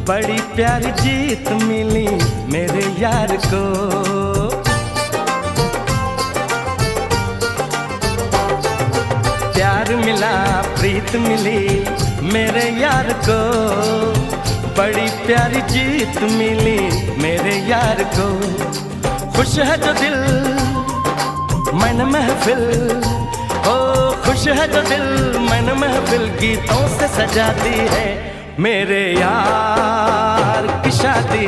बड़ी प्यारी जीत मिली मेरे यार को। प्यार मिला प्रीत मिली मेरे यार को, बड़ी प्यारी जीत मिली मेरे यार को। खुश है जो दिल मन महफिल, ओ खुश है जो दिल मन महफिल, गीतों से सजाती है मेरे यार की शादी।